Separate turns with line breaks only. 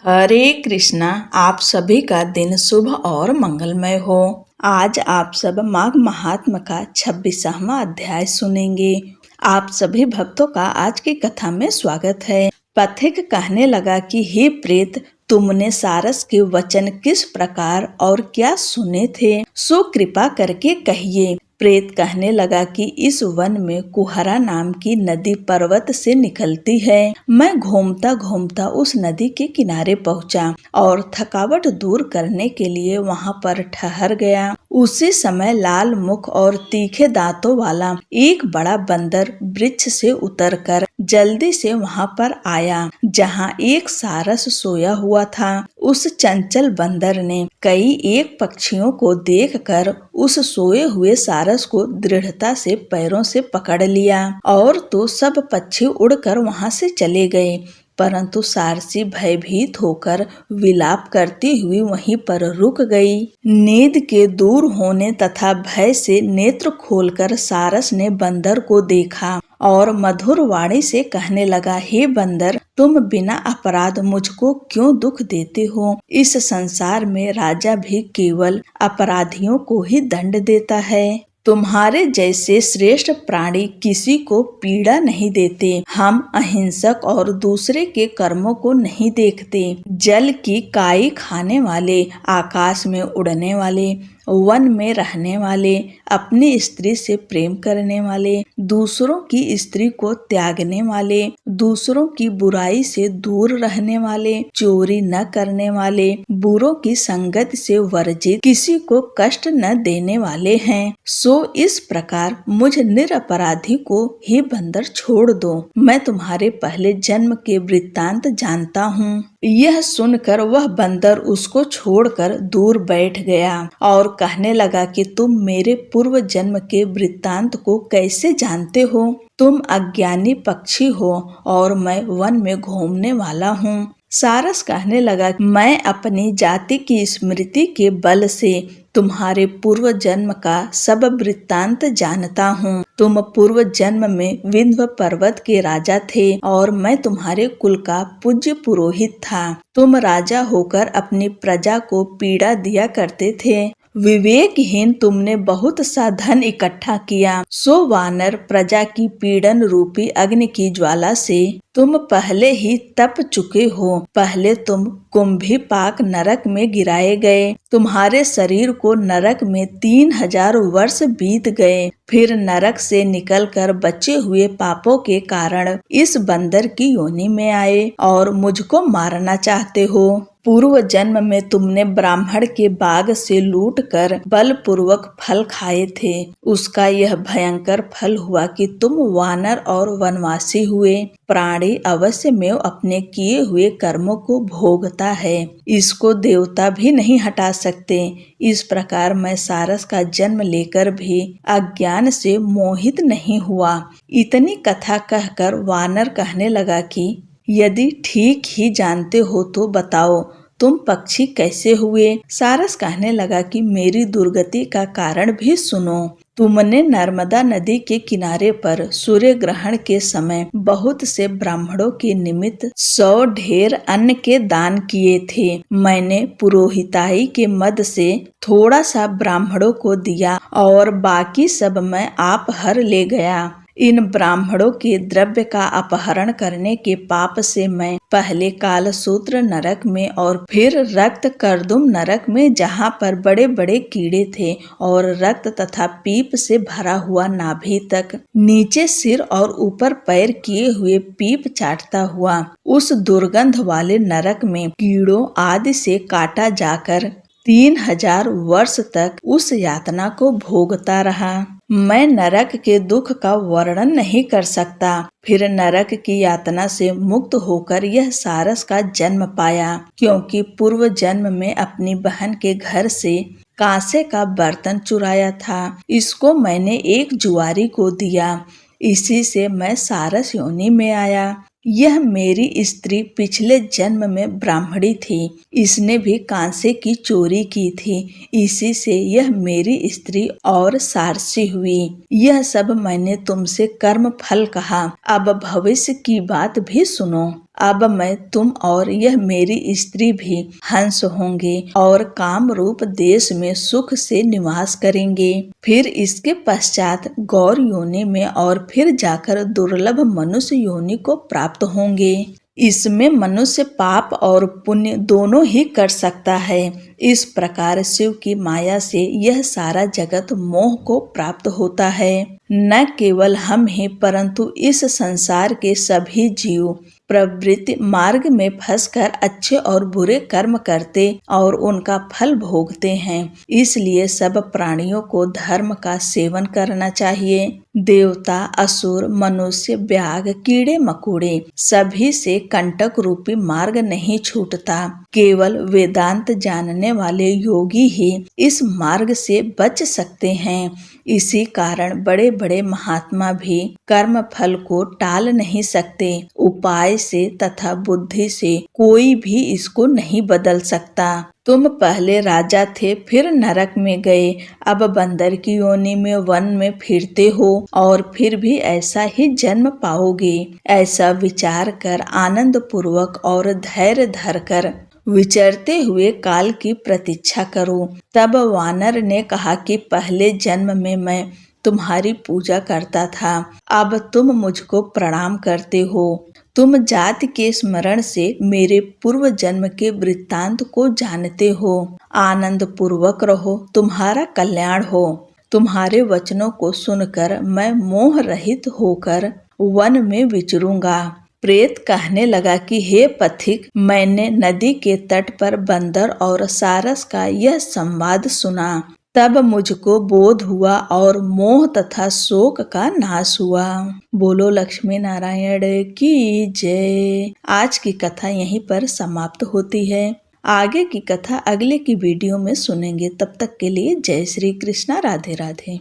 हरे कृष्णा। आप सभी का दिन शुभ और मंगलमय हो। आज आप सब माघ महात्म का 26वां अध्याय सुनेंगे। आप सभी भक्तों का आज की कथा में स्वागत है। पथिक कहने लगा कि हे प्रेत, तुमने सारस के वचन किस प्रकार और क्या सुने थे, सो कृपा करके कहिए। प्रेत कहने लगा कि इस वन में कुहरा नाम की नदी पर्वत से निकलती है। मैं घूमता घूमता उस नदी के किनारे पहुंचा और थकावट दूर करने के लिए वहां पर ठहर गया। उसी समय लाल मुख और तीखे दांतों वाला एक बड़ा बंदर वृक्ष से उतरकर जल्दी से वहां पर आया जहां एक सारस सोया हुआ था। उस चंचल बंदर ने कई एक पक्षियों को देखकर उस सोए हुए सारस को दृढ़ता से पैरों से पकड़ लिया और तो सब पक्षी उड़कर वहां से चले गए, परंतु सारसी भयभीत होकर विलाप करती हुई वहीं पर रुक गई। नींद के दूर होने तथा भय से नेत्र खोलकर सारस ने बंदर को देखा और मधुर वाणी से कहने लगा, हे बंदर, तुम बिना अपराध मुझको क्यों दुख देते हो? इस संसार में राजा भी केवल अपराधियों को ही दंड देता है। तुम्हारे जैसे श्रेष्ठ प्राणी किसी को पीड़ा नहीं देते। हम अहिंसक और दूसरे के कर्मों को नहीं देखते। जल की काई खाने वाले, आकाश में उड़ने वाले, वन में रहने वाले, अपनी स्त्री से प्रेम करने वाले, दूसरों की स्त्री को त्यागने वाले, दूसरों की बुराई से दूर रहने वाले, चोरी न करने वाले, बुरों की संगत से वर्जित, किसी को कष्ट न देने वाले हैं। सो इस प्रकार मुझ निरपराधी को ही बंदर छोड़ दो। मैं तुम्हारे पहले जन्म के वृत्तांत जानता हूँ। यह सुनकर वह बंदर उसको छोड़कर दूर बैठ गया और कहने लगा कि तुम मेरे पूर्व जन्म के वृत्तांत को कैसे जानते हो? तुम अज्ञानी पक्षी हो और मैं वन में घूमने वाला हूँ। सारस कहने लगा, मैं अपनी जाति की स्मृति के बल से तुम्हारे पूर्व जन्म का सब वृत्तांत जानता हूँ। तुम पूर्व जन्म में विंध्य पर्वत के राजा थे और मैं तुम्हारे कुल का पूज्य पुरोहित था। तुम राजा होकर अपनी प्रजा को पीड़ा दिया करते थे। विवेकहीन तुमने बहुत सा धन इकट्ठा किया, सो वानर प्रजा की पीड़न रूपी अग्नि की ज्वाला से तुम पहले ही तप चुके हो। पहले तुम कुंभीपाक नरक में गिराए गए। तुम्हारे शरीर को नरक में 3000 वर्ष बीत गए। फिर नरक से निकलकर बचे हुए पापों के कारण इस बंदर की योनि में आए और मुझको मारना चाहते हो। पूर्व जन्म में तुमने ब्राह्मण के बाग से लूटकर बलपूर्वक फल खाए थे। उसका यह भयंकर फल हुआ कि तुम वानर और वनवासी हुए। प्राणी अवश्य में अपने किए हुए कर्मों को भोगता है, इसको देवता भी नहीं हटा सकते। इस प्रकार मैं सारस का जन्म लेकर भी अज्ञान से मोहित नहीं हुआ। इतनी कथा कहकर वानर कहने लगा कि यदि ठीक ही जानते हो तो बताओ, तुम पक्षी कैसे हुए? सारस कहने लगा कि मेरी दुर्गति का कारण भी सुनो। तुमने नर्मदा नदी के किनारे पर सूर्य ग्रहण के समय बहुत से ब्राह्मणों के निमित्त 100 ढेर अन्न के दान किए थे। मैंने पुरोहिताई के मद से थोड़ा सा ब्राह्मणों को दिया और बाकी सब मैं आप हर ले गया। इन ब्राह्मणों के द्रव्य का अपहरण करने के पाप से मैं पहले कालसूत्र नरक में और फिर रक्त कर्दुम नरक में, जहाँ पर बड़े बड़े कीड़े थे और रक्त तथा पीप से भरा हुआ नाभि तक, नीचे सिर और ऊपर पैर किए हुए पीप चाटता हुआ उस दुर्गंध वाले नरक में कीड़ों आदि से काटा जाकर 3000 वर्ष तक उस यातना को भोगता रहा। मैं नरक के दुख का वर्णन नहीं कर सकता। फिर नरक की यातना से मुक्त होकर यह सारस का जन्म पाया, क्योंकि पूर्व जन्म में अपनी बहन के घर से कांसे का बर्तन चुराया था। इसको मैंने एक जुआरी को दिया, इसी से मैं सारस योनि में आया। यह मेरी स्त्री पिछले जन्म में ब्राह्मणी थी। इसने भी कांसे की चोरी की थी, इसी से यह मेरी स्त्री और सारसी हुई। यह सब मैंने तुमसे कर्म फल कहा। अब भविष्य की बात भी सुनो। अब मैं तुम और यह मेरी स्त्री भी हंस होंगे और काम रूप देश में सुख से निवास करेंगे। फिर इसके पश्चात गौर योनि में और फिर जाकर दुर्लभ मनुष्य योनि को प्राप्त होंगे। इसमें मनुष्य पाप और पुण्य दोनों ही कर सकता है। इस प्रकार शिव की माया से यह सारा जगत मोह को प्राप्त होता है। न केवल हम ही परंतु इस संसार के सभी जीव प्रवृत्ति मार्ग में फंसकर अच्छे और बुरे कर्म करते और उनका फल भोगते हैं। इसलिए सब प्राणियों को धर्म का सेवन करना चाहिए। देवता, असुर, मनुष्य, व्याघ, कीड़े मकोड़े सभी से कंटक रूपी मार्ग नहीं छूटता। केवल वेदांत जानने वाले योगी ही इस मार्ग से बच सकते हैं। इसी कारण बड़े बड़े महात्मा भी कर्म फल को टाल नहीं सकते। उपाय से तथा बुद्धि से कोई भी इसको नहीं बदल सकता। तुम पहले राजा थे, फिर नरक में गए, अब बंदर की योनि में वन में फिरते हो और फिर भी ऐसा ही जन्म पाओगे। ऐसा विचार कर आनंद पूर्वक और धैर्य धरकर विचरते हुए काल की प्रतीक्षा करो। तब वानर ने कहा कि पहले जन्म में मैं तुम्हारी पूजा करता था, अब तुम मुझको प्रणाम करते हो। तुम जाति के स्मरण से मेरे पूर्व जन्म के वृत्तांत को जानते हो। आनंद पूर्वक रहो, तुम्हारा कल्याण हो। तुम्हारे वचनों को सुनकर मैं मोह रहित होकर वन में विचरूंगा। प्रेत कहने लगा कि हे पथिक, मैंने नदी के तट पर बंदर और सारस का यह संवाद सुना। तब मुझको बोध हुआ और मोह तथा शोक का नाश हुआ। बोलो लक्ष्मी नारायण की जय। आज की कथा यहीं पर समाप्त होती है। आगे की कथा अगले की वीडियो में सुनेंगे। तब तक के लिए जय श्री कृष्णा, राधे राधे।